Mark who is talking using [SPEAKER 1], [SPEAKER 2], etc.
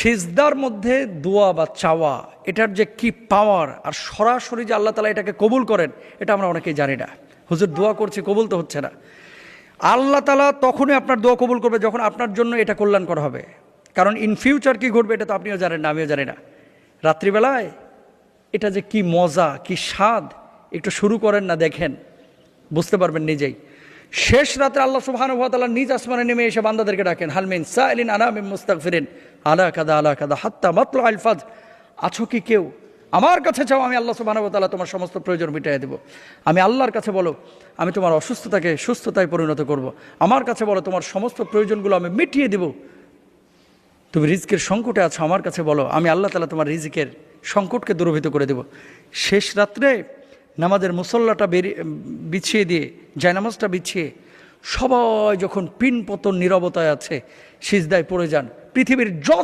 [SPEAKER 1] সিজদার মধ্যে দোয়া বা চাওয়া, এটার যে কি পাওয়ার, আর সরাসরি যে আল্লাহ তাআলা এটাকে কবুল করেন, এটা আমরা অনেকেই জানি না। হুজুর দোয়া করছি, কবুল তো হচ্ছে না। আল্লাহ তাআলা তখনই আপনার দোয়া কবুল করবে যখন আপনার জন্য এটা কল্যাণকর হবে। কারণ ইন ফিউচার কি ঘটবে এটা তো আপনিও জানেন না, আমিও জানি না। রাত্রিবেলায় এটা যে কি মজা, কি স্বাদ, একটু শুরু করেন না, দেখেন, বুঝতে পারবেন নিজেই। শেষ রাতে আল্লাহ সুবহানাহু ওয়া তাআলা নিজ আসমানে নেমে এসে বান্দাদেরকে ডাকেন, হাল মিন সাইলিন আনা মিন মুস্তাগফিরিন আলা কাদা হাত্তা মাতলুআল ফাজর। আছো কি কেউ? আমার কাছে চাও, আমি আল্লাহ সুবহানাহু ওয়া তাআলা তোমার সমস্ত প্রয়োজন মিটিয়ে দেব। আমি আল্লাহর কাছে বলো, আমি তোমার অসুস্থতাকে সুস্থতায় পরিণত করব। আমার কাছে বলো, তোমার সমস্ত প্রয়োজনগুলো আমি মিটিয়ে দেব। তুমি রিজকের সংকটে আছো, আমার কাছে বলো, আমি আল্লাহ তাআলা তোমার রিজকের সংকটকে দূরীভূত করে দেব। শেষ রাত্রে নামাজের মুসল্লাটা বিছিয়ে দিয়ে, জায়নামাজটা বিছিয়ে সবাই যখন পিন পতন নীরবতায় আছে, সিজদায় পড়ে যান, পৃথিবীর যত